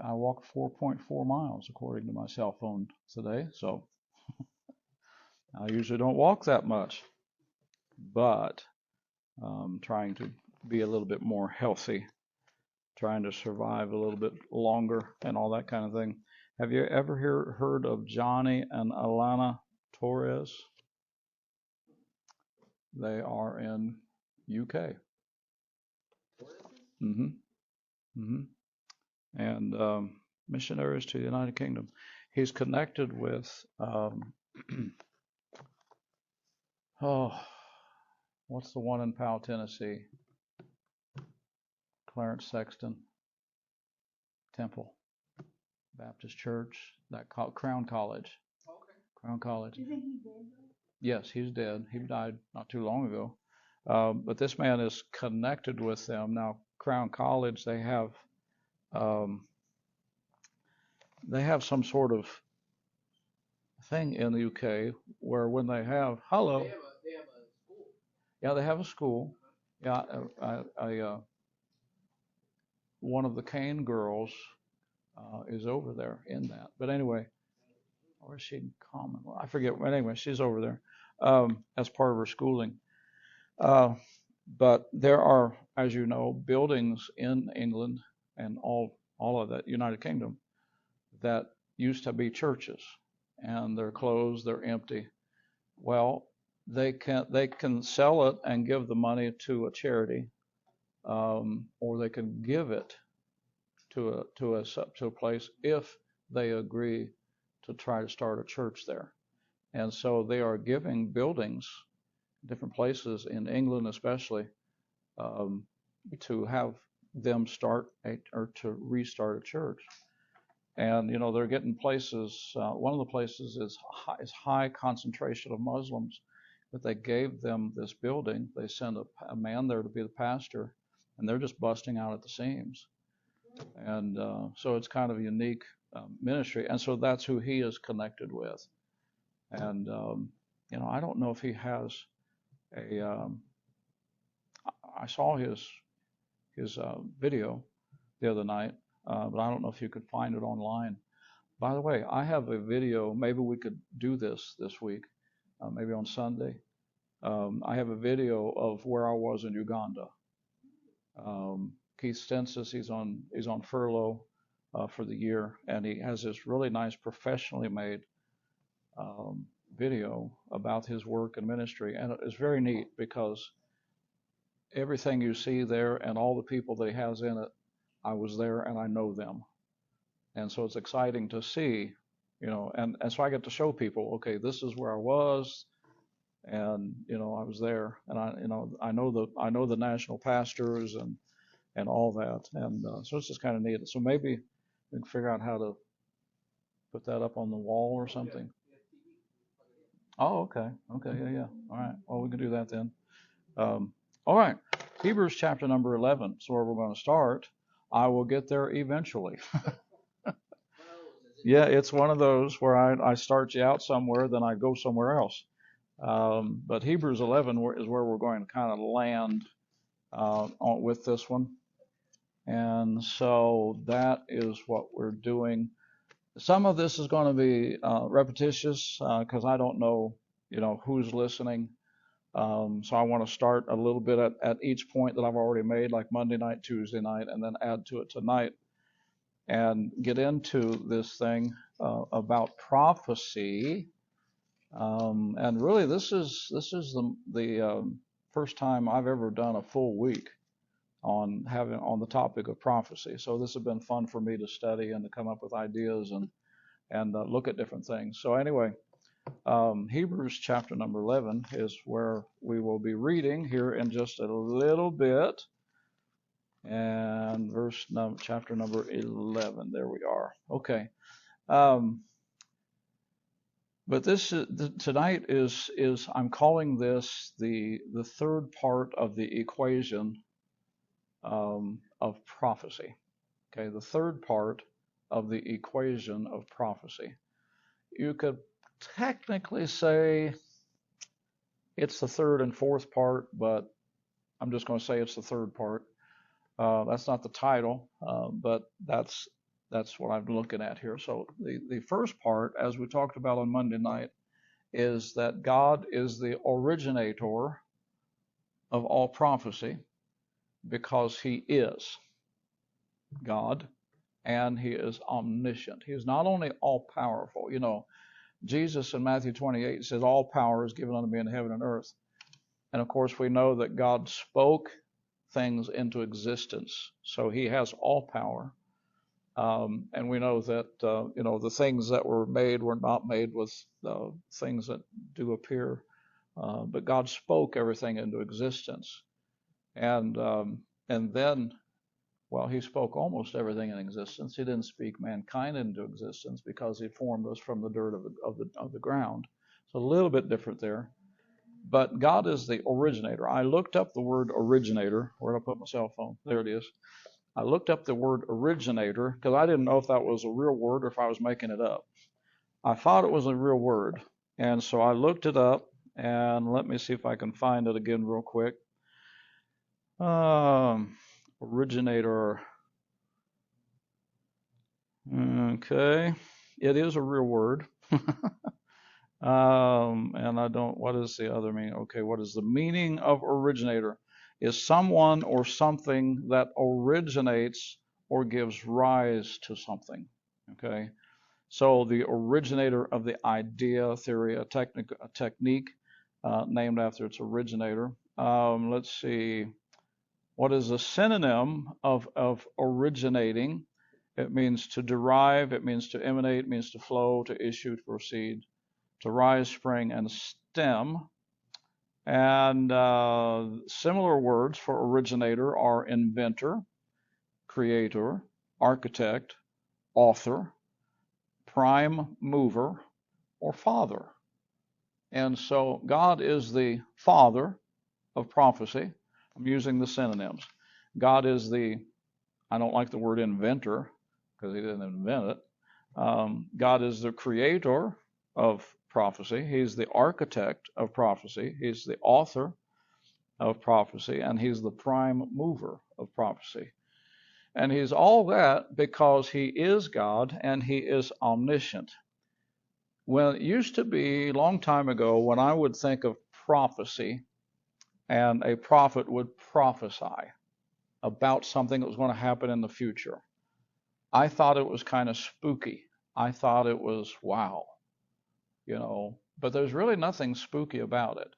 I walked 4.4 miles according to my cell phone today, so I usually don't walk that much, but trying to be a little bit more healthy, trying to survive a little bit longer and all that kind of thing. Have you ever heard of Johnny and Alana Torres? They are in UK. hmm hmm And missionaries to the United Kingdom. He's connected with oh, what's the one in Powell, Tennessee? Clarence Sexton Temple Baptist Church, that Crown College. Crown College. Do you think he's dead? Yes, he's dead. He died not too long ago. But this man is connected with them now. Crown College, um, they have some sort of thing in the UK where when they have hello, they have a school. Yeah, they have a school. Yeah, one of the Kane girls is over there in that. But anyway, or is she in Commonwealth? I forget. But anyway, she's over there as part of her schooling. Uh, but there are, as you know, buildings in England and all of that United Kingdom that used to be churches, and they're closed, they're empty. Well, they can sell it and give the money to a charity, or they can give it to a place if they agree to try to start a church there. And so they are giving buildings, different places in England especially, um, to have them start or to restart a church. And they're getting places. One of the places is high concentration of Muslims, but they gave them this building. They sent a man there to be the pastor, and they're just busting out at the seams. And so it's kind of a unique ministry, and so that's who he is connected with. And I don't know if he has a. I saw his video the other night, but I don't know if you could find it online. By the way, I have a video. Maybe we could do this week, maybe on Sunday. I have a video of where I was in Uganda. Keith Stensis, he's on furlough for the year, and he has this really nice professionally made video about his work and ministry, and it's very neat because everything you see there and all the people that he has in it, I was there and I know them, and so it's exciting to see, and so I get to show people, okay, this is where I was, and I was there, and I know the national pastors and all that, and so it's just kind of neat. So maybe we can figure out how to put that up on the wall or something. Oh, okay, okay, yeah, yeah. All right, well, we can do that then. All right, Hebrews chapter number 11. So where we're going to start. I will get there eventually. Yeah, it's one of those where I start you out somewhere, then I go somewhere else. But Hebrews 11 is where we're going to kind of land with this one. And so that is what we're doing. Some of this is going to be repetitious because I don't know, who's listening. So I want to start a little bit at each point that I've already made, like Monday night, Tuesday night, and then add to it tonight and get into this thing about prophecy. And really, this is the first time I've ever done a full week on the topic of prophecy. So this has been fun for me to study and to come up with ideas and look at different things. So anyway, Hebrews chapter number 11 is where we will be reading here in just a little bit. And chapter number 11, there we are. Okay. But tonight is I'm calling this the third part of the equation of prophecy. Okay, the third part of the equation of prophecy. You could technically say it's the third and fourth part, but I'm just going to say it's the third part. That's not the title, but that's That's what I'm looking at here. So the first part, as we talked about on Monday night, is that God is the originator of all prophecy because he is God and he is omniscient. He is not only all powerful. You know, Jesus in Matthew 28 says, all power is given unto me in heaven and earth. And of course, we know that God spoke things into existence. So he has all power. And we know that, the things that were made were not made with things that do appear. But God spoke everything into existence. And then, well, he spoke almost everything in existence. He didn't speak mankind into existence because he formed us from the dirt of the ground. So a little bit different there. But God is the originator. I looked up the word originator. Where did I put my cell phone? There it is. I looked up the word originator because I didn't know if that was a real word or if I was making it up. I thought it was a real word. And so I looked it up, and let me see if I can find it again real quick. Originator. Okay. It is a real word. And I don't, what is the other meaning? Okay, what is the meaning of originator? Is someone or something that originates or gives rise to something. Okay, so the originator of the idea, theory, a technique named after its originator. Let's see. What is a synonym of originating? It means to derive, it means to emanate, it means to flow, to issue, to proceed, to rise, spring, and stem. And similar words for originator are inventor, creator, architect, author, prime mover, or father. And so God is the father of prophecy. I'm using the synonyms. God is the, I don't like the word inventor because he didn't invent it. God is the creator of prophecy. He's the architect of prophecy. He's the author of prophecy, and he's the prime mover of prophecy. And he's all that because he is God and he is omniscient. Well, it used to be a long time ago when I would think of prophecy, and a prophet would prophesy about something that was going to happen in the future. I thought it was kind of spooky. I thought it was, wow, but there's really nothing spooky about it.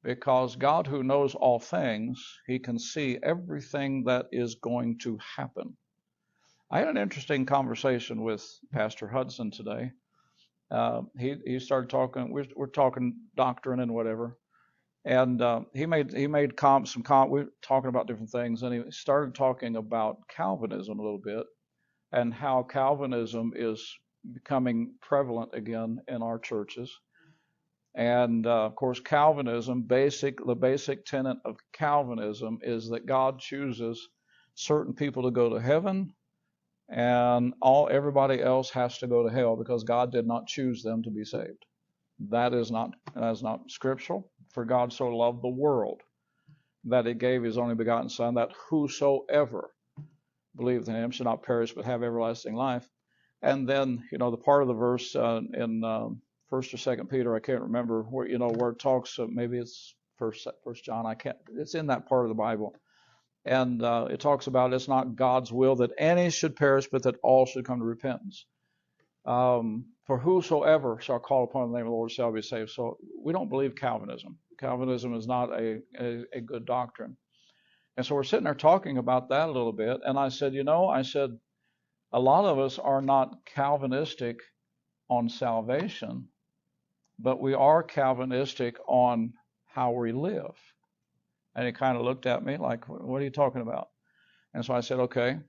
Because God, who knows all things, he can see everything that is going to happen. I had an interesting conversation with Pastor Hudson today. He started talking. We're talking doctrine and whatever, and he made we were talking about different things, and he started talking about Calvinism a little bit, and how Calvinism is becoming prevalent again in our churches. And of course, Calvinism, the basic tenet of Calvinism is that God chooses certain people to go to heaven, and everybody else has to go to hell because God did not choose them to be saved. That is not scriptural. For God so loved the world that he gave his only begotten Son, that whosoever believeth in him should not perish but have everlasting life. And then, the part of the verse in First or Second Peter, I can't remember where it talks. Maybe it's First John. I can't. It's in that part of the Bible, and it talks about it's not God's will that any should perish, but that all should come to repentance. For whosoever shall call upon the name of the Lord shall be saved. So we don't believe Calvinism. Calvinism is not a good doctrine. And so we're sitting there talking about that a little bit, and I said, a lot of us are not Calvinistic on salvation, but we are Calvinistic on how we live. And he kind of looked at me like, what are you talking about? And so I said, okay,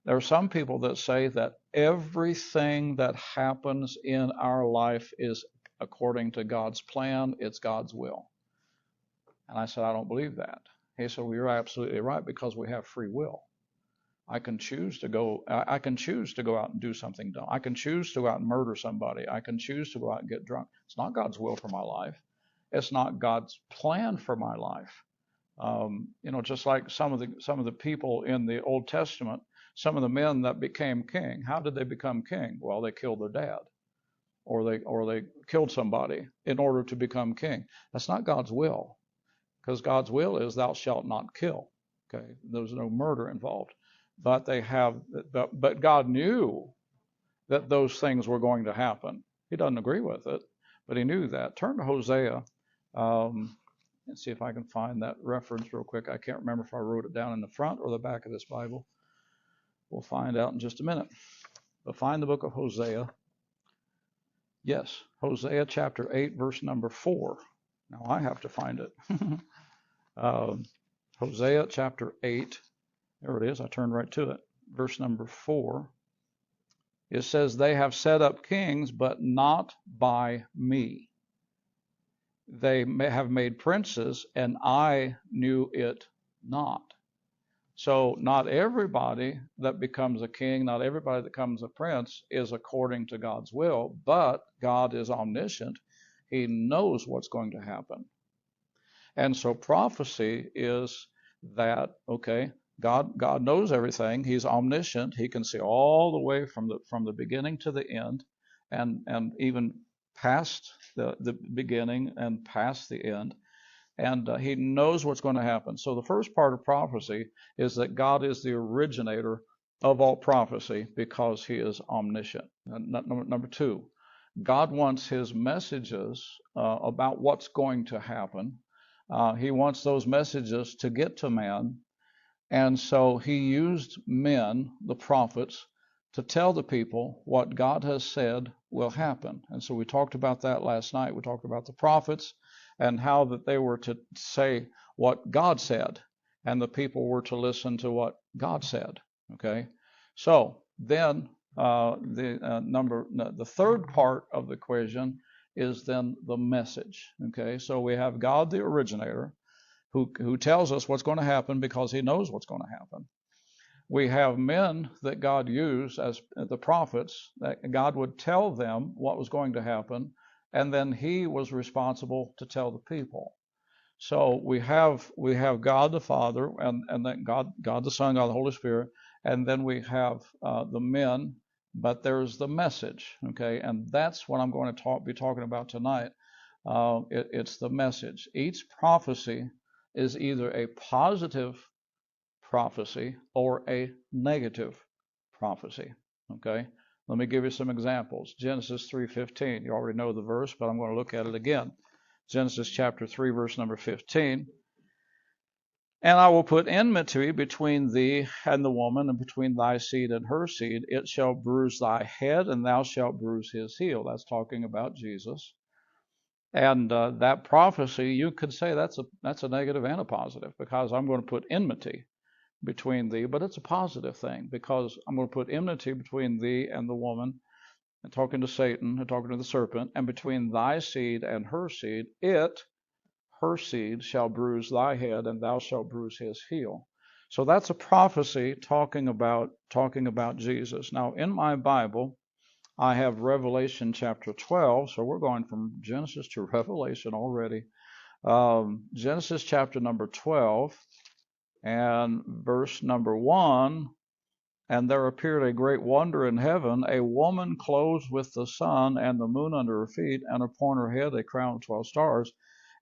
there are some people that say that everything that happens in our life is according to God's plan, it's God's will. And I said, I don't believe that. He said, well, you're absolutely right, because we have free will. I can choose to go out and do something dumb. I can choose to go out and murder somebody. I can choose to go out and get drunk. It's not God's will for my life. It's not God's plan for my life. Just like some of the people in the Old Testament Some of the men that became king, how did they become king? Well, they killed their dad, or they killed somebody in order to become king. That's not God's will, because God's will is thou shalt not kill. Okay, there's no murder involved. But but God knew that those things were going to happen. He doesn't agree with it, but he knew that. Turn to Hosea. Let's see if I can find that reference real quick. I can't remember if I wrote it down in the front or the back of this Bible. We'll find out in just a minute. But find the book of Hosea. Yes, Hosea chapter 8, verse number 4. Now I have to find it. Hosea chapter 8. There it is. I turned right to it. Verse number 4. It says, they have set up kings, but not by me. They have made princes, and I knew it not. So not everybody that becomes a king, not everybody that becomes a prince is according to God's will, but God is omniscient. He knows what's going to happen. And so prophecy is that, okay, God knows everything. He's omniscient. He can see all the way from the beginning to the end, and even past the beginning and past the end. And he knows what's going to happen. So the first part of prophecy is that God is the originator of all prophecy because he is omniscient. Number two, God wants his messages about what's going to happen. He wants those messages to get to man. And so he used men, the prophets, to tell the people what God has said will happen. And so we talked about that last night. We talked about the prophets and how that they were to say what God said, and the people were to listen to what God said. Okay, so then the third part of the equation is then the message. Okay, so we have God, the originator, who tells us what's going to happen because he knows what's going to happen. We have men that God used as the prophets, that God would tell them what was going to happen, and then he was responsible to tell the people. So we have God the Father, and then God the Son, God the Holy Spirit, and then we have the men, but there's the message, okay? And that's what I'm going to be talking about tonight. It's the message. Each prophecy is either a positive prophecy or a negative prophecy. Okay, let me give you some examples. Genesis 3:15. You already know the verse, but I'm going to look at it again. Genesis chapter 3, verse number 15. And I will put enmity between thee and the woman, and between thy seed and her seed. It shall bruise thy head, and thou shalt bruise his heel. That's talking about Jesus. And that prophecy, you could say that's a negative and a positive, because I'm going to put enmity between thee, but it's a positive thing, because I'm going to put enmity between thee and the woman, and talking to Satan, and talking to the serpent, and between thy seed and her seed, her seed shall bruise thy head, and thou shalt bruise his heel. So that's a prophecy talking about Jesus. Now in my Bible, I have Revelation chapter 12, so we're going from Genesis to Revelation already. Genesis chapter number 12 and verse number 1, and there appeared a great wonder in heaven, a woman clothed with the sun and the moon under her feet, and upon her head a crown of 12 stars.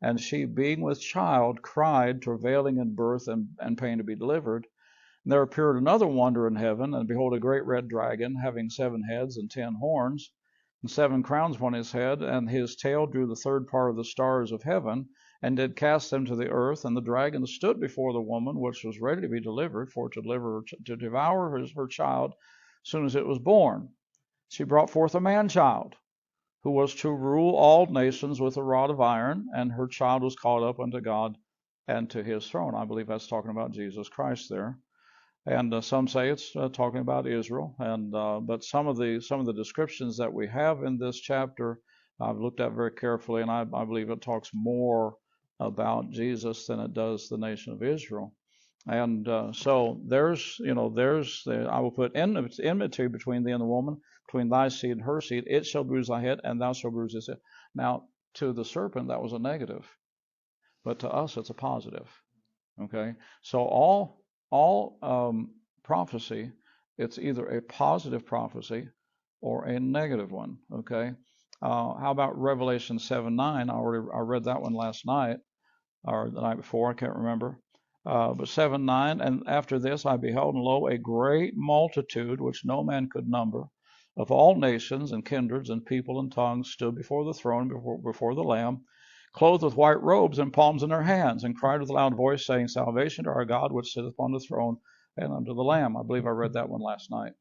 And she, being with child, cried, travailing in birth and pain to be delivered. And there appeared another wonder in heaven, and behold, a great red dragon, having 7 heads and 10 horns, and 7 crowns upon his head, and his tail drew the third part of the stars of heaven, and did cast them to the earth. And the dragon stood before the woman, which was ready to be delivered, to devour her child as soon as it was born. She brought forth a man-child, who was to rule all nations with a rod of iron, and her child was caught up unto God and to his throne. I believe that's talking about Jesus Christ there. And some say it's talking about Israel. And but some of the descriptions that we have in this chapter, I've looked at very carefully, and I believe it talks more about Jesus than it does the nation of Israel. And so I will put enmity between thee and the woman, between thy seed and her seed. It shall bruise thy head, and thou shalt bruise his head. Now, to the serpent, that was a negative, but to us, it's a positive. Okay, so all prophecy it's either a positive prophecy or a negative one. Okay. How about Revelation 7:9? I read that one last night or the night before. I can't remember. But 7:9, and after this I beheld, and lo, a great multitude which no man could number, of all nations and kindreds and people and tongues, stood before the throne, before the Lamb, clothed with white robes and palms in their hands, and cried with a loud voice, saying, Salvation to our God which sitteth upon the throne and unto the Lamb. I believe I read that one last night.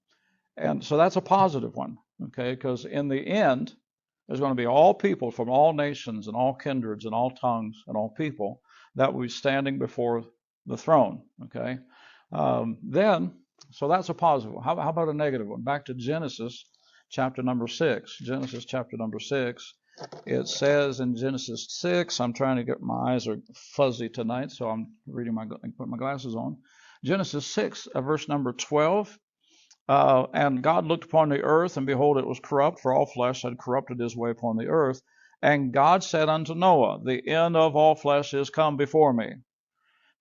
And so that's a positive one, okay? Because in the end, there's going to be all people from all nations and all kindreds and all tongues and all people that will be standing before the throne, okay? So that's a positive one. How about a negative one? Back to Genesis chapter number 6. Genesis chapter number 6. It says in Genesis 6, I'm trying to get, my eyes are fuzzy tonight, so I'm reading put my glasses on. Genesis 6, verse number 12. And God looked upon the earth, and behold, it was corrupt, for all flesh had corrupted his way upon the earth. And God said unto Noah, the end of all flesh is come before me,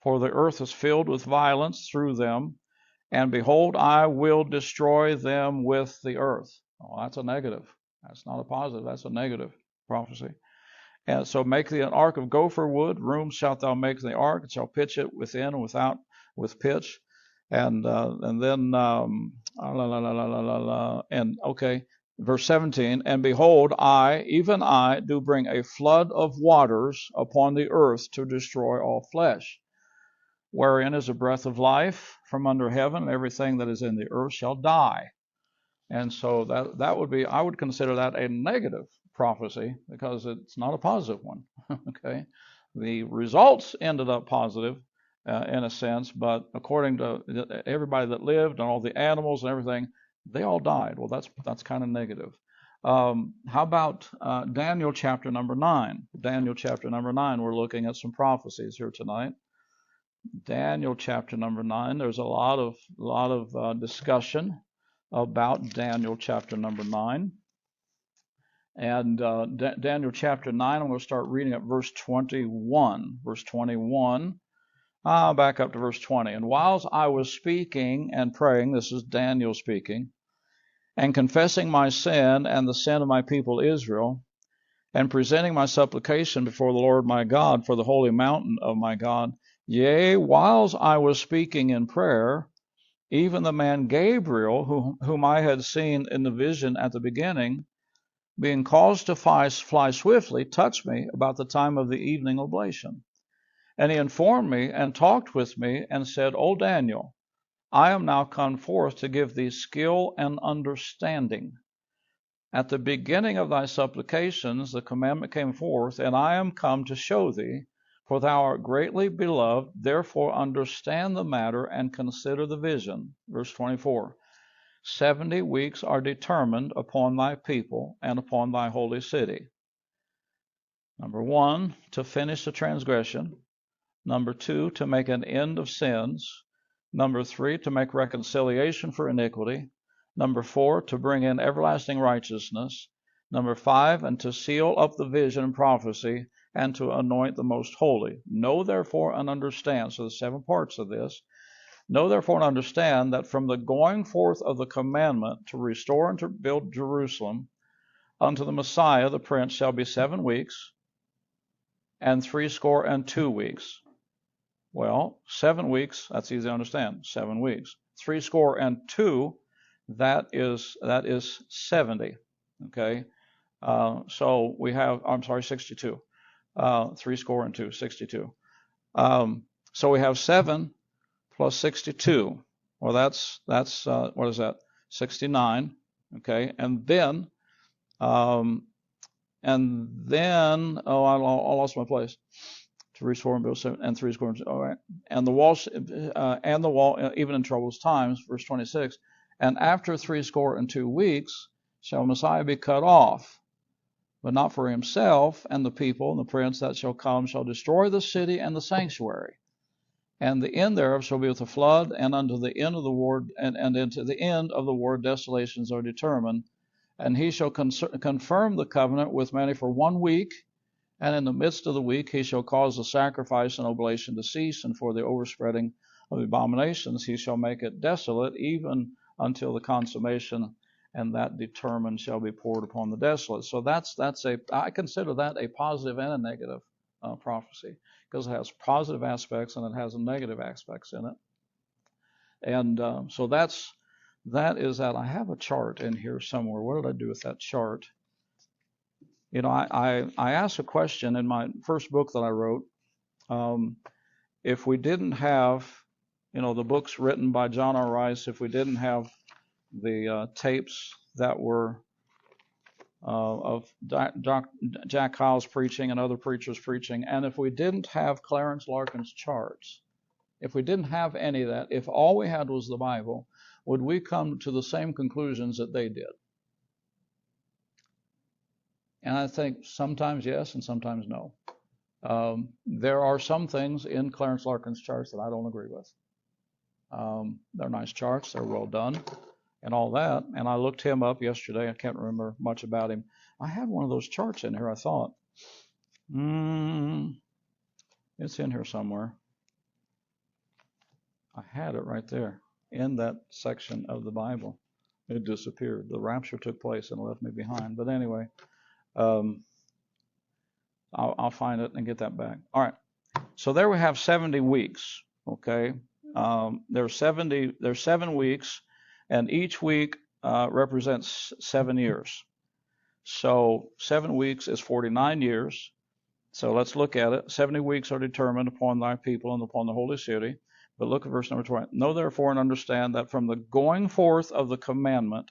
for the earth is filled with violence through them, and behold, I will destroy them with the earth. Oh, that's a negative. That's not a positive. That's a negative prophecy. And so make thee an ark of gopher wood. Rooms shalt thou make the ark, and shall pitch it within and without with pitch. And then okay, verse 17. And behold, I, even I, do bring a flood of waters upon the earth to destroy all flesh, wherein is a breath of life from under heaven, and everything that is in the earth shall die. And so that would be, I would consider that a negative prophecy because it's not a positive one. Okay, the results ended up positive in a sense, but according to everybody that lived and all the animals and everything, they all died. Well, that's kind of negative. How about Daniel chapter number 9? Daniel chapter number 9. We're looking at some prophecies here tonight. Daniel chapter number 9. There's a lot of discussion about Daniel chapter number 9. And Daniel chapter 9, I'm going to start reading at verse 21. Verse 21. Back up to verse 20. And whilst I was speaking and praying, this is Daniel speaking, and confessing my sin and the sin of my people Israel, and presenting my supplication before the Lord my God for the holy mountain of my God, yea, whilst I was speaking in prayer, even the man Gabriel, whom I had seen in the vision at the beginning, being caused to fly swiftly, touched me about the time of the evening oblation. And he informed me and talked with me and said, O Daniel, I am now come forth to give thee skill and understanding. At the beginning of thy supplications the commandment came forth, and I am come to show thee, for thou art greatly beloved, therefore understand the matter and consider the vision. Verse 24. 70 weeks are determined upon thy people and upon thy holy city. Number 1, to finish the transgression. Number 2, to make an end of sins. Number 3, to make reconciliation for iniquity. Number 4, to bring in everlasting righteousness. Number 5, and to seal up the vision and prophecy, and to anoint the most holy. Know therefore and understand. So the 7 parts of this. Know therefore and understand that from the going forth of the commandment to restore and to build Jerusalem unto the Messiah, the Prince, shall be 7 weeks, and 62 weeks. Well, 7 weeks, that's easy to understand. 7 weeks. 62, that is 70. Okay. So we have, 62. 62, 62. So we have 7 plus 62. Well, that's what is that? 69. Okay. And then, I lost my place. To restore and build, and 62. All right. And the wall, even in troublous times, verse 26. And after 62 weeks shall Messiah be cut off, but not for himself and the people, and the prince that shall come shall destroy the city and the sanctuary. And the end thereof shall be with a flood, and unto the end of the war, and into the end of the war desolations are determined. And he shall confirm the covenant with many for 1 week, and in the midst of the week he shall cause the sacrifice and oblation to cease, and for the overspreading of the abominations he shall make it desolate, even until the consummation, and that determined shall be poured upon the desolate. So I consider that a positive and a negative prophecy, because it has positive aspects and it has negative aspects in it. And so that is that. I have a chart in here somewhere. What did I do with that chart? You know, I asked a question in my first book that I wrote. If we didn't have, you know, the books written by John R. Rice, if we didn't have the tapes that were of Jack Hyles preaching and other preachers preaching, and if we didn't have Clarence Larkin's charts, if we didn't have any of that, if all we had was the Bible, would we come to the same conclusions that they did? And I think sometimes yes and sometimes no. There are some things in Clarence Larkin's charts that I don't agree with. They're nice charts, they're well done, and all that. And I looked him up yesterday. I can't remember much about him. I had one of those charts in here, I thought. It's in here somewhere. I had it right there in that section of the Bible. It disappeared. The rapture took place and left me behind. But anyway, I'll find it and get that back. All right. So there we have 70 weeks. Okay. There's 7 weeks, and each week represents 7 years. So 7 weeks is 49 years. So let's look at it. 70 weeks are determined upon thy people and upon the holy city. But look at verse number 20. Know therefore and understand that from the going forth of the commandment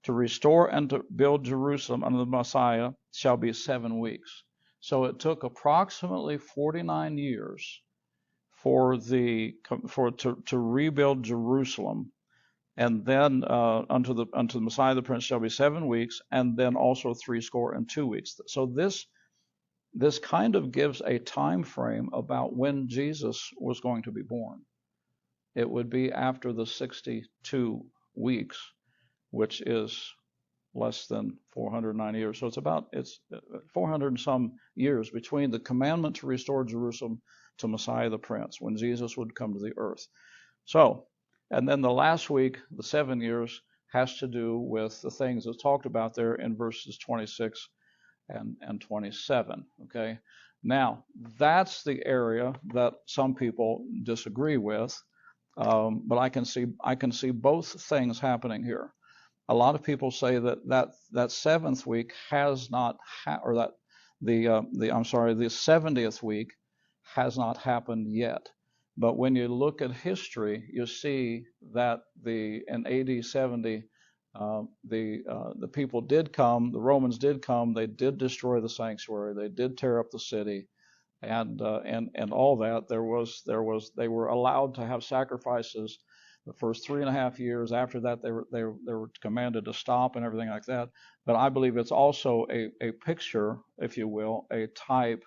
to restore and to build Jerusalem under the Messiah shall be 7 weeks. So it took approximately 49 years to rebuild Jerusalem, and then unto the Messiah the Prince shall be 7 weeks, and then also 62 weeks. So this kind of gives a time frame about when Jesus was going to be born. It would be after the 62 weeks, which is less than 490 years. So it's 400 and some years between the commandment to restore Jerusalem to Messiah the Prince, when Jesus would come to the earth. So, and then the last week, the 7 years, has to do with the things that's talked about there in verses 26 and 27. Okay. Now, that's the area that some people disagree with, but I can see both things happening here. A lot of people say that seventh week has not, or that the 70th week has not happened yet. But when you look at history, you see that in AD 70, the people did come, the Romans did come, they did destroy the sanctuary, they did tear up the city, and all that. They were allowed to have sacrifices the first 3.5 years. After that, they were commanded to stop and everything like that. But I believe it's also a picture, if you will, a type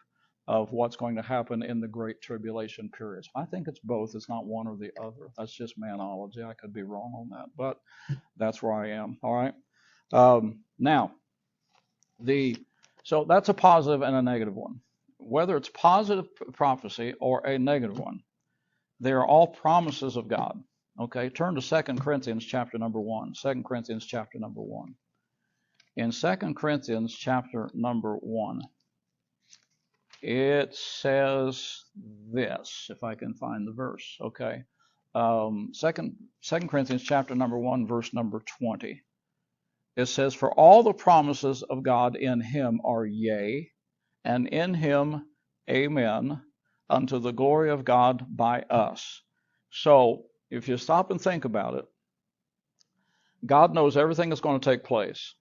of what's going to happen in the Great Tribulation period. So I think it's both. It's not one or the other. That's just manology. I could be wrong on that, but that's where I am. All right. Now, so that's a positive and a negative one. Whether it's positive prophecy or a negative one, they are all promises of God. Okay, turn to 2 Corinthians chapter number 1. 2 Corinthians chapter number 1. In 2 Corinthians chapter number 1, it says this, if I can find the verse. Okay, 2 Corinthians chapter number 1, verse number 20. It says, for all the promises of God in him are yea, and in him amen, unto the glory of God by us. So, if you stop and think about it, God knows everything that's going to take place.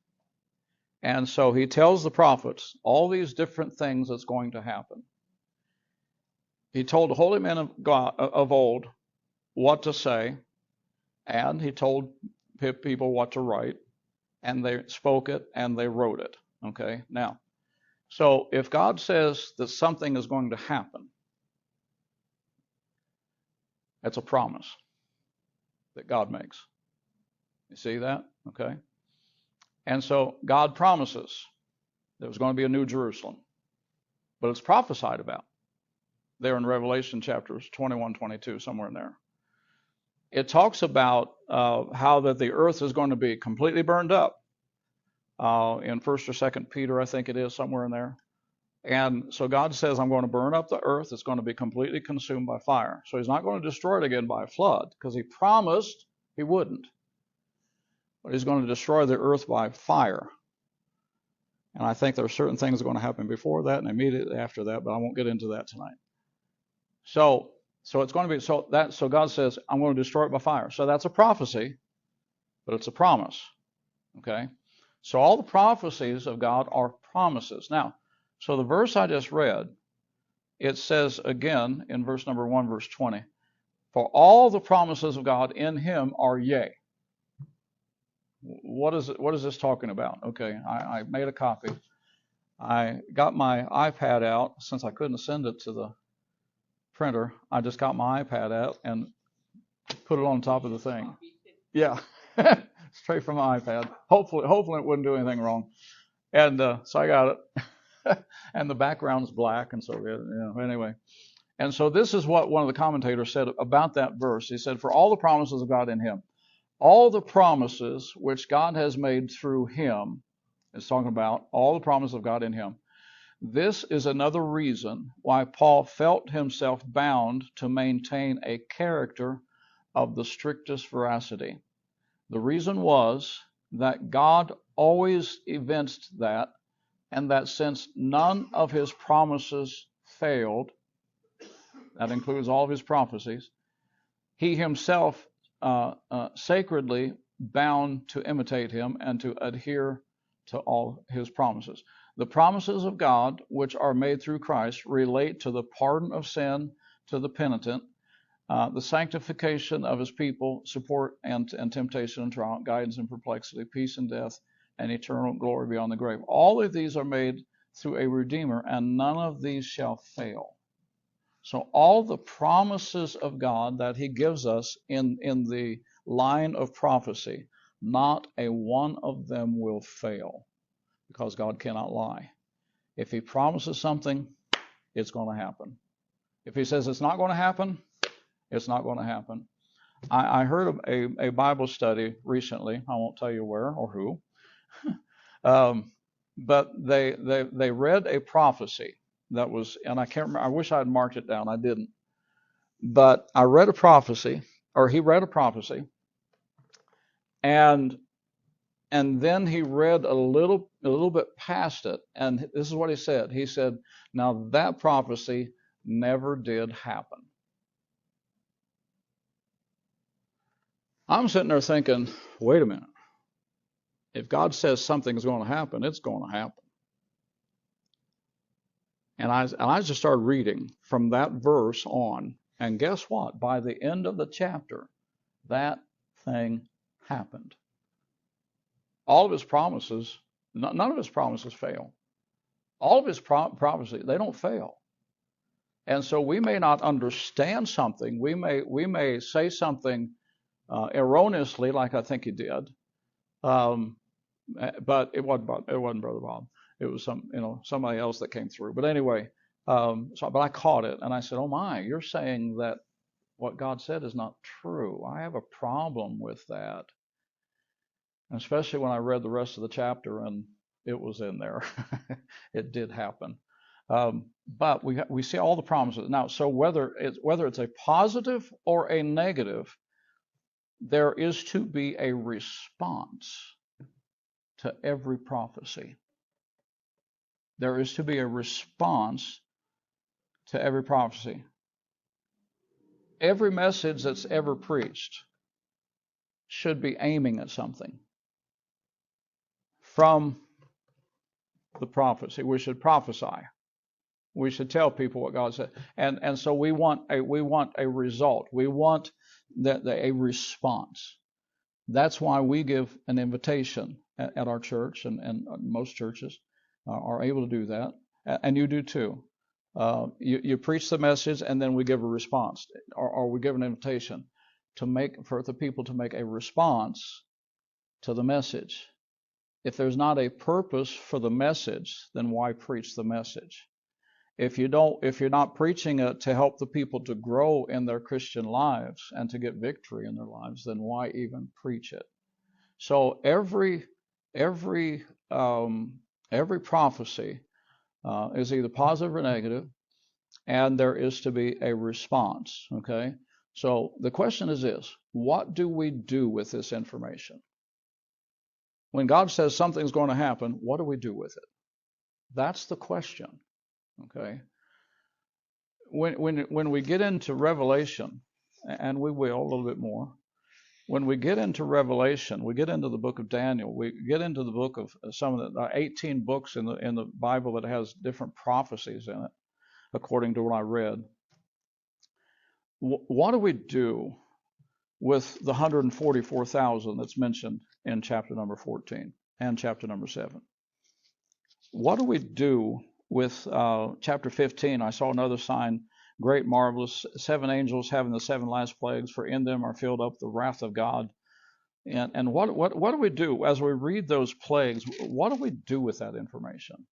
And so he tells the prophets all these different things that's going to happen. He told the holy men of God of old what to say, and he told people what to write, and they spoke it and they wrote it. Okay? Now, so if God says that something is going to happen, that's a promise that God makes. You see that? Okay. And so God promises there's going to be a new Jerusalem, but it's prophesied about there in Revelation chapters 21, 22, somewhere in there. it talks about how that the earth is going to be completely burned up in 1st or 2nd Peter, I think it is, somewhere in there. And so God says, I'm going to burn up the earth. It's going to be completely consumed by fire. So he's not going to destroy it again by a flood, because he promised he wouldn't. But he's going to destroy the earth by fire. And I think there are certain things that are going to happen before that and immediately after that, but I won't get into that tonight. So it's going to be, so God says, I'm going to destroy it by fire. So that's a prophecy, but it's a promise. Okay? So all the prophecies of God are promises. Now, so the verse I just read, it says again in verse number 1, verse 20, for all the promises of God in him are yea. What is this talking about? Okay, I made a copy. I got my iPad out. Since I couldn't send it to the printer, I just got my iPad out and put it on top of the thing. Yeah, straight from my iPad. Hopefully it wouldn't do anything wrong. And so I got it. And the background's black, and so anyway. And so this is what one of the commentators said about that verse. He said, for all the promises of God in him, all the promises which God has made through him, it's talking about all the promises of God in him. This is another reason why Paul felt himself bound to maintain a character of the strictest veracity. The reason was that God always evinced that, and that since none of his promises failed, that includes all of his prophecies, he himself sacredly bound to imitate him and to adhere to all his promises. The promises of God, which are made through Christ, relate to the pardon of sin to the penitent, the sanctification of his people, support and temptation and trial, guidance and perplexity, peace and death, and eternal glory beyond the grave. All of these are made through a Redeemer, and none of these shall fail. So all the promises of God that he gives us in the line of prophecy, not a one of them will fail, because God cannot lie. If he promises something, it's going to happen. If he says it's not going to happen, it's not going to happen. I heard a Bible study recently. I won't tell you where or who. But they read a prophecy that was, and I can't remember, I wish I had marked it down. I didn't. But I read a prophecy, or he read a prophecy, and then he read a little bit past it, and this is what he said. He said, now that prophecy never did happen. I'm sitting there thinking, wait a minute. If God says something's going to happen, it's going to happen. And I just started reading from that verse on, and guess what? By the end of the chapter, that thing happened. All of his promises, none of his promises fail. All of his prophecies, they don't fail. And so we may not understand something. We may say something erroneously, like I think he did. But it wasn't Brother Bob. It was somebody else that came through. But anyway, but I caught it, and I said, "Oh my, you're saying that what God said is not true. I have a problem with that." And especially when I read the rest of the chapter, and it was in there. It did happen. But we see all the promises now. So whether it's a positive or a negative, there is to be a response to every prophecy. There is to be a response to every prophecy. Every message that's ever preached should be aiming at something from the prophecy. We should prophesy. We should tell people what God said. And so we want a result. We want a response. That's why we give an invitation at our church, and most churches are able to do that, and you do too. You preach the message, and then we give a response, or we give an invitation for the people to make a response to the message. If there's not a purpose for the message, then why preach the message? If you're not preaching it to help the people to grow in their Christian lives and to get victory in their lives, then why even preach it? So every every prophecy is either positive or negative, and there is to be a response. Okay. So the question is this: what do we do with this information? When God says something's going to happen, what do we do with it? That's the question. Okay. When we get into Revelation, and we will a little bit more, when we get into Revelation, we get into the book of Daniel, we get into the book of some of the 18 books in the Bible that has different prophecies in it, according to what I read. What do we do with the 144,000 that's mentioned in chapter number 14 and chapter number 7? What do we do with chapter 15? I saw another sign, great, marvelous, 7 angels having the 7 last plagues, for in them are filled up the wrath of God. And what do we do as we read those plagues? What do we do with that information?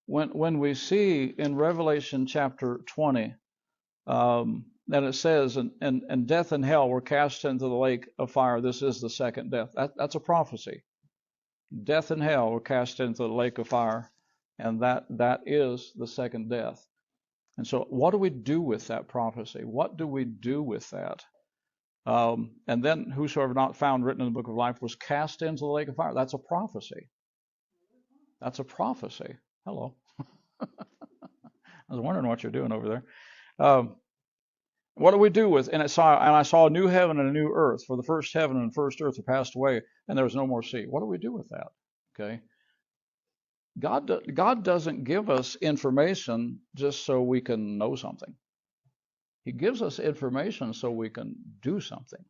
When we see in Revelation chapter 20 that it says, and death and hell were cast into the lake of fire. This is the second death. That's a prophecy. Death and hell were cast into the lake of fire, and that is the second death. And so what do we do with that prophecy? What do we do with that? And then whosoever not found written in the book of life was cast into the lake of fire. That's a prophecy. That's a prophecy. Hello. I was wondering what you're doing over there. What do we do with? And I saw a new heaven and a new earth. For the first heaven and first earth are passed away, and there was no more sea. What do we do with that? Okay. God doesn't give us information just so we can know something. He gives us information so we can do something.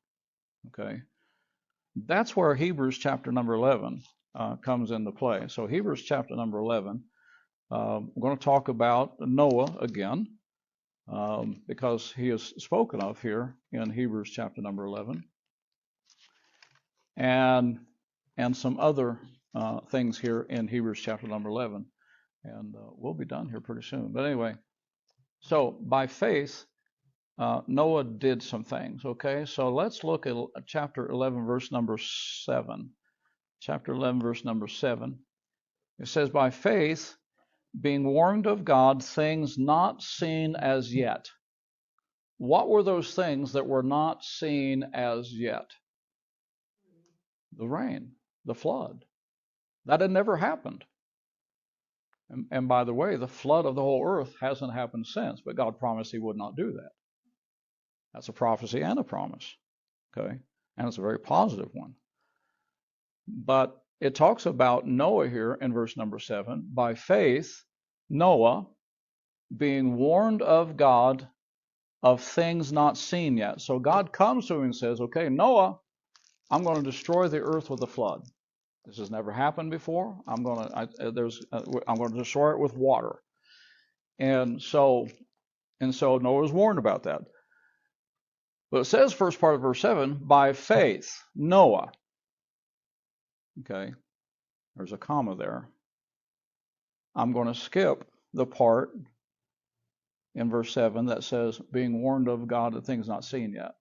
Okay. That's where Hebrews chapter number 11 comes into play. So Hebrews chapter number 11, we're going to talk about Noah again. Because he is spoken of here in Hebrews chapter number 11, and some other things here in Hebrews chapter number 11, and we'll be done here pretty soon. But anyway, so by faith, Noah did some things. Okay, so let's look at chapter 11, verse number 7. Chapter 11, verse number 7. It says, "By faith, being warned of God, things not seen as yet." What were those things that were not seen as yet? The rain, the flood. That had never happened. And by the way, the flood of the whole earth hasn't happened since, but God promised he would not do that. That's a prophecy and a promise. Okay? And it's a very positive one. But it talks about Noah here in verse number 7. By faith, Noah, being warned of God of things not seen yet. So God comes to him and says, okay, Noah, I'm going to destroy the earth with a flood. This has never happened before. I'm going to destroy it with water. And so Noah was warned about that. But it says, first part of verse 7, by faith, Noah. Okay, there's a comma there. I'm going to skip the part in verse 7 that says, being warned of God of things not seen yet.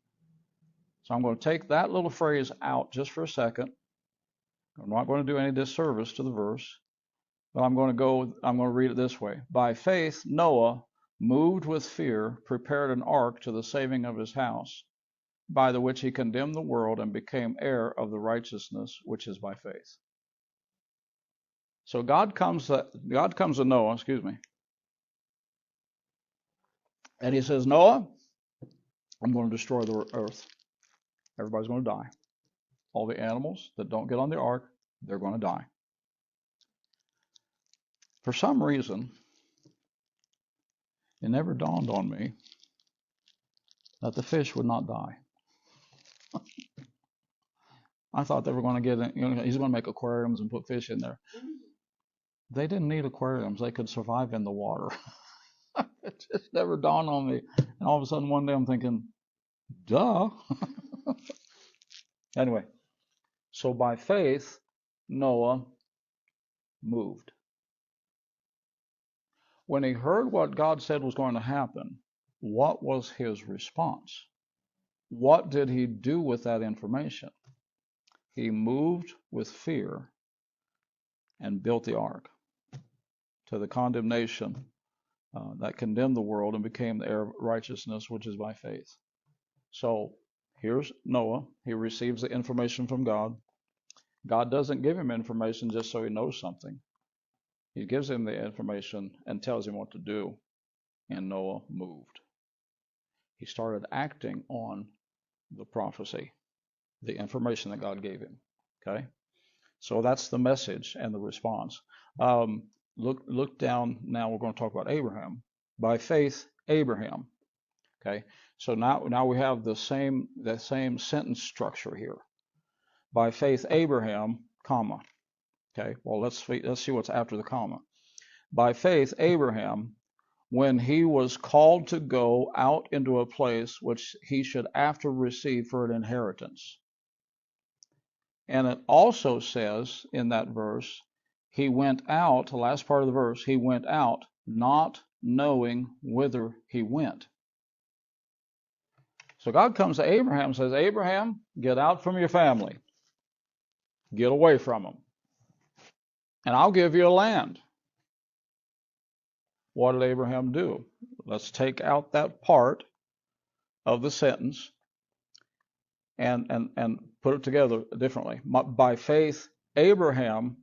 So I'm going to take that little phrase out just for a second. I'm not going to do any disservice to the verse, but I'm going to read it this way. By faith, Noah, moved with fear, prepared an ark to the saving of his house, by the which he condemned the world and became heir of the righteousness which is by faith. So God comes to Noah, and he says, Noah, I'm going to destroy the earth. Everybody's going to die. All the animals that don't get on the ark, they're going to die. For some reason, it never dawned on me that the fish would not die. I thought they were going to he's going to make aquariums and put fish in there. They didn't need aquariums. They could survive in the water. It just never dawned on me. And all of a sudden one day I'm thinking, duh. Anyway, so by faith, Noah moved. When he heard what God said was going to happen, what was his response? What did he do with that information? He moved with fear and built the ark to the condemnation that condemned the world and became the heir of righteousness, which is by faith. So here's Noah. He receives the information from God. God doesn't give him information just so he knows something. He gives him the information and tells him what to do. And Noah moved. He started acting on the prophecy, the information that God gave him. Okay? So that's the message and the response. Look down now. We're going to talk about Abraham. By faith, Abraham. Okay. So now we have the same sentence structure here. By faith, Abraham, comma. Okay. Well, let's see what's after the comma. By faith, Abraham, when he was called to go out into a place which he should after receive for an inheritance. And it also says in that verse, he went out, the last part of the verse, he went out not knowing whither he went. So God comes to Abraham and says, Abraham, get out from your family. Get away from them. And I'll give you a land. What did Abraham do? Let's take out that part of the sentence and put it together differently. By faith, Abraham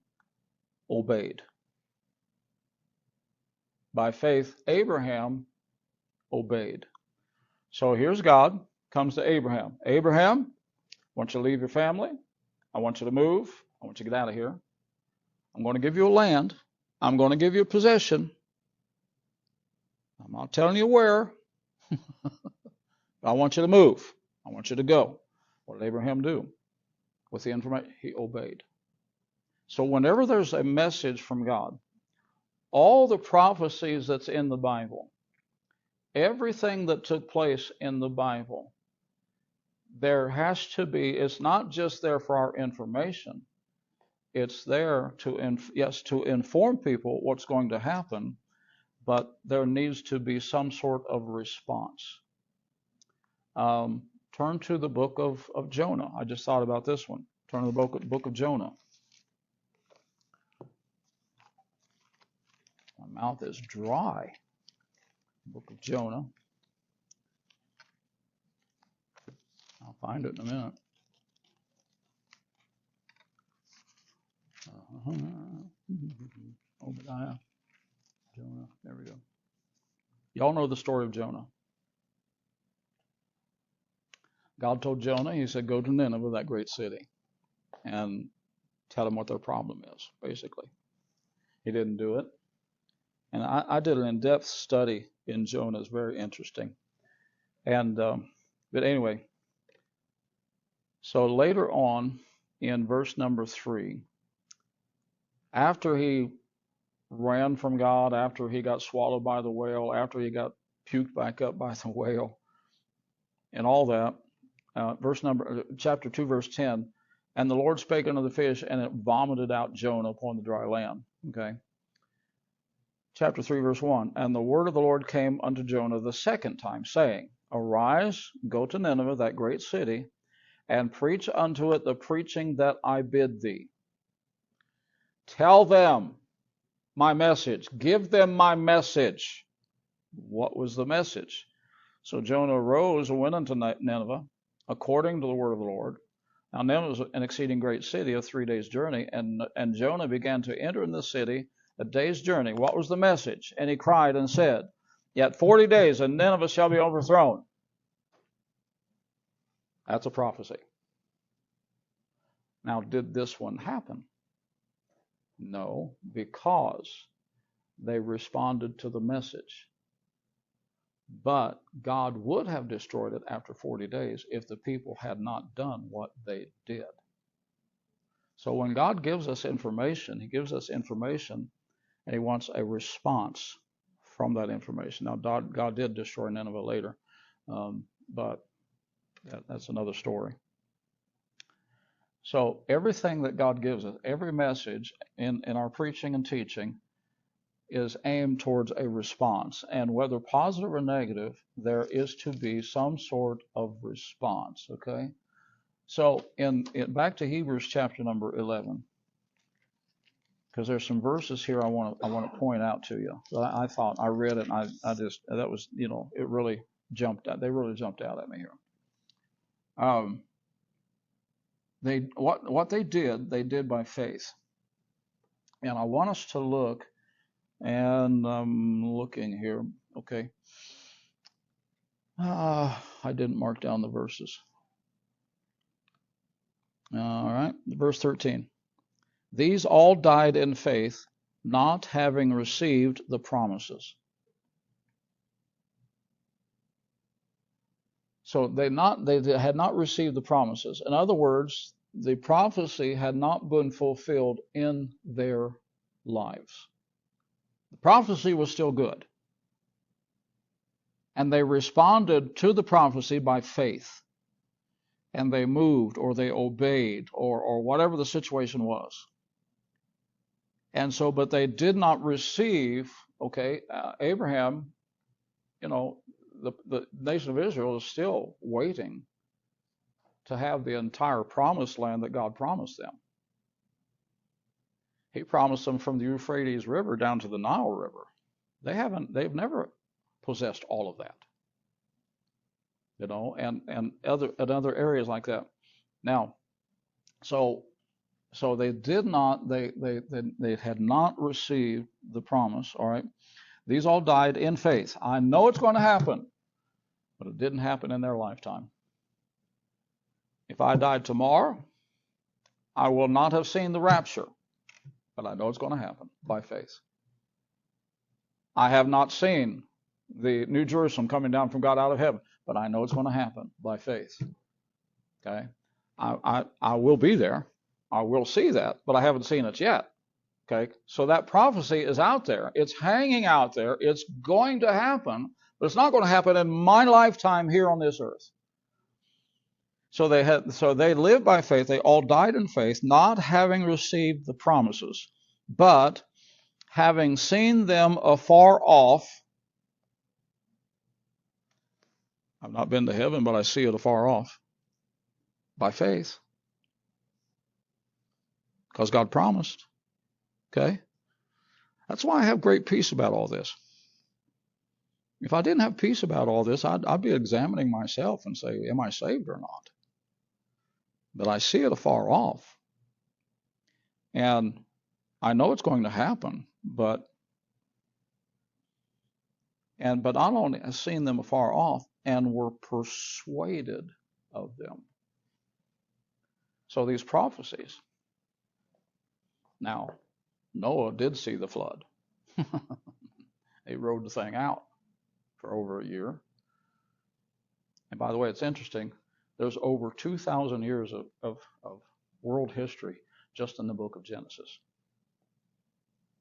obeyed. By faith, Abraham obeyed. So here's God, comes to Abraham. Abraham, I want you to leave your family. I want you to move. I want you to get out of here. I'm going to give you a land. I'm going to give you a possession. I'm not telling you where. I want you to move. I want you to go. What did Abraham do? With the information, he obeyed. So whenever there's a message from God, all the prophecies that's in the Bible, everything that took place in the Bible, there has to be, it's not just there for our information. It's there to inform people what's going to happen, but there needs to be some sort of response. Turn to the book of Jonah. I just thought about this one. Turn to the book of Jonah. My mouth is dry. Book of Jonah. I'll find it in a minute. Obadiah. Jonah. There we go. Y'all know the story of Jonah. God told Jonah, he said, go to Nineveh, that great city, and tell them what their problem is, basically. He didn't do it. And I did an in-depth study in Jonah. It's very interesting. And but anyway, so later on in verse number 3, after he ran from God, after he got swallowed by the whale, after he got puked back up by the whale, and all that, chapter 2, verse 10, and the Lord spake unto the fish, and it vomited out Jonah upon the dry land. Okay. Chapter 3, verse 1, and the word of the Lord came unto Jonah the second time, saying, Arise, go to Nineveh, that great city, and preach unto it the preaching that I bid thee. Tell them my message. Give them my message. What was the message? So Jonah arose and went unto Nineveh, according to the word of the Lord. Now Nineveh was an exceeding great city of 3 days' journey, and Jonah began to enter in the city a day's journey. What was the message? And he cried and said, Yet 40 days, and Nineveh shall be overthrown. That's a prophecy. Now, did this one happen? No, because they responded to the message. But God would have destroyed it after 40 days if the people had not done what they did. So when God gives us information, he gives us information, and he wants a response from that information. Now, God did destroy Nineveh later, but that's another story. So everything that God gives us, every message in our preaching and teaching, is aimed towards a response. And whether positive or negative, there is to be some sort of response, okay? So back to Hebrews chapter number 11, because there's some verses here I want to point out to you. I thought I read it, and I just, that was, it really jumped out. They really jumped out at me here. What they did by faith. And I want us to look, and I'm looking here, okay. I didn't mark down the verses. All right, verse 13. These all died in faith, not having received the promises. So they had not received the promises. In other words, the prophecy had not been fulfilled in their lives. The prophecy was still good. And they responded to the prophecy by faith. And they moved, or they obeyed, or whatever the situation was. And so, but they did not receive, okay, Abraham, the nation of Israel is still waiting to have the entire promised land that God promised them. He promised them from the Euphrates River down to the Nile River. They've never possessed all of that. And other areas like that. Now, so they did not, they had not received the promise, all right? These all died in faith. I know it's going to happen, but it didn't happen in their lifetime. If I died tomorrow, I will not have seen the rapture, but I know it's going to happen by faith. I have not seen the New Jerusalem coming down from God out of heaven, but I know it's going to happen by faith. Okay? I will be there. I will see that, but I haven't seen it yet. Okay? So that prophecy is out there. It's hanging out there. It's going to happen, but it's not going to happen in my lifetime here on this earth. So they lived by faith. They all died in faith, not having received the promises, but having seen them afar off. I've not been to heaven, but I see it afar off by faith, because God promised. Okay? That's why I have great peace about all this. If I didn't have peace about all this, I'd be examining myself and say, am I saved or not? But I see it afar off. And I know it's going to happen, but not only have seen them afar off, and were persuaded of them. So these prophecies. Now, Noah did see the flood. He rode the thing out for over a year. And by the way, it's interesting. There's over 2,000 years of world history just in the book of Genesis.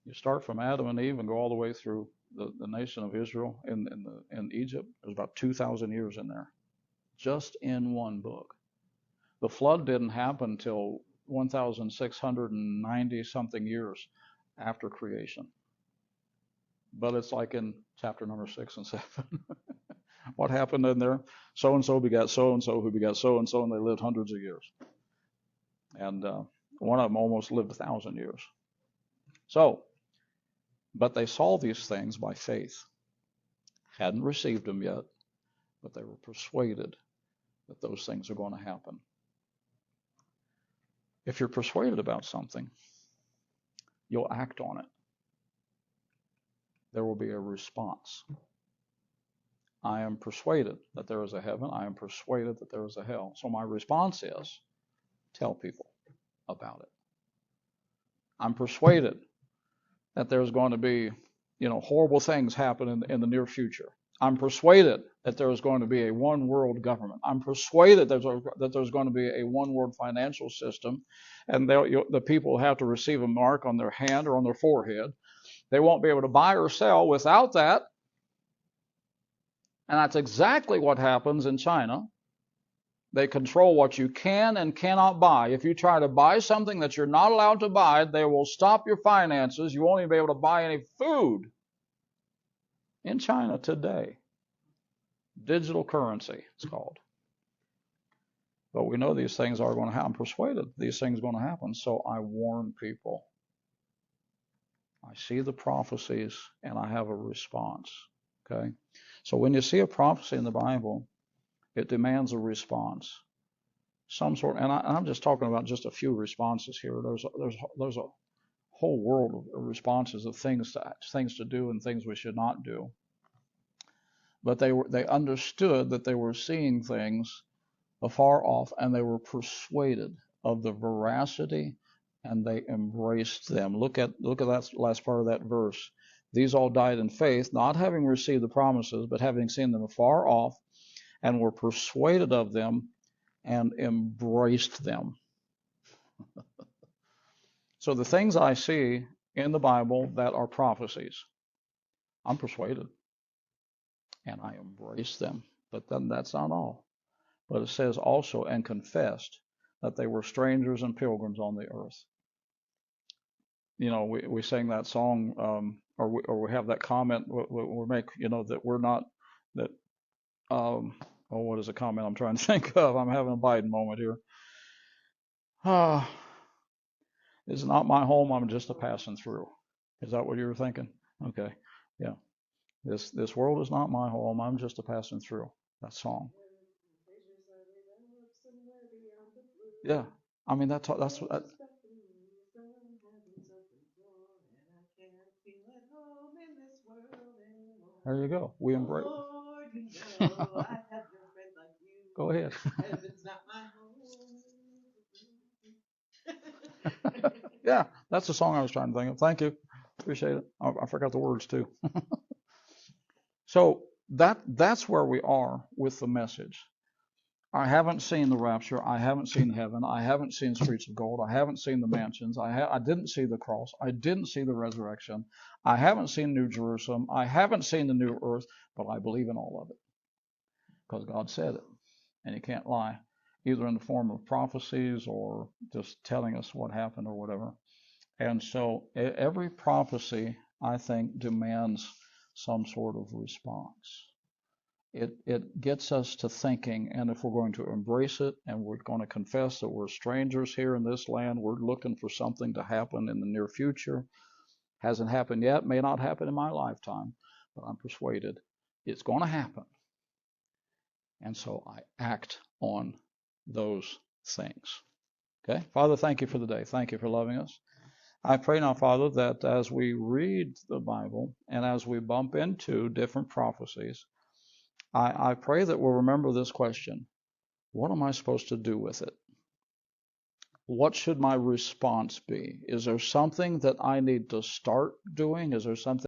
You start from Adam and Eve and go all the way through the nation of Israel in Egypt. There's about 2,000 years in there, just in one book. The flood didn't happen until 1,690 something years after creation. But it's like in chapter number 6 and 7. What happened in there? So-and-so begat so-and-so, who begat so-and-so, and they lived hundreds of years. And one of them almost lived 1,000 years. So, but they saw these things by faith. Hadn't received them yet, but they were persuaded that those things are going to happen. If you're persuaded about something, you'll act on it. There will be a response. I am persuaded that there is a heaven. I am persuaded that there is a hell. So my response is, tell people about it. I'm persuaded that there's going to be, horrible things happen in the near future. I'm persuaded that there is going to be a one world government. I'm persuaded that there's going to be a one world financial system, and the people will have to receive a mark on their hand or on their forehead. They won't be able to buy or sell without that. And that's exactly what happens in China. They control what you can and cannot buy. If you try to buy something that you're not allowed to buy, they will stop your finances. You won't even be able to buy any food in China today. Digital currency, it's called. But we know these things are going to happen. I'm persuaded these things are going to happen. So I warn people. I see the prophecies and I have a response. Okay? So when you see a prophecy in the Bible, it demands a response. Some sort, and I'm just talking about just a few responses here. There's a whole world of responses of things to do and things we should not do. But they understood that they were seeing things afar off, and they were persuaded of the veracity, and they embraced them. Look at that last part of that verse. These all died in faith, not having received the promises, but having seen them afar off, and were persuaded of them and embraced them. So the things I see in the Bible that are prophecies, I'm persuaded, and I embrace them. But then that's not all. But it says also, and confessed that they were strangers and pilgrims on the earth. You know, we sang that song, or we have that comment we make, you know, that we're not, that, what is a comment I'm trying to think of? I'm having a Biden moment here. It's not my home, I'm just a passing through. Is that what you were thinking? Okay, yeah. This world is not my home, I'm just a passing through. That song. Yeah, I mean that's what. There you go. We embrace. Go ahead. Yeah, that's the song I was trying to think of. Thank you. Appreciate it. I forgot the words too. So that's where we are with the message. I haven't seen the rapture. I haven't seen heaven. I haven't seen streets of gold. I haven't seen the mansions. I didn't see the cross. I didn't see the resurrection. I haven't seen New Jerusalem. I haven't seen the new earth, but I believe in all of it because God said it, and He can't lie, either in the form of prophecies or just telling us what happened or whatever. And so every prophecy, I think, demands some sort of response. It gets us to thinking, and if we're going to embrace it and we're going to confess that we're strangers here in this land, we're looking for something to happen in the near future. Hasn't happened yet, may not happen in my lifetime, but I'm persuaded it's going to happen. And so I act on those things. Okay? Father, thank you for the day. Thank you for loving us. I pray now, Father, that as we read the Bible and as we bump into different prophecies, I pray that we'll remember this question. What am I supposed to do with it? What should my response be? Is there something that I need to start doing? Is there something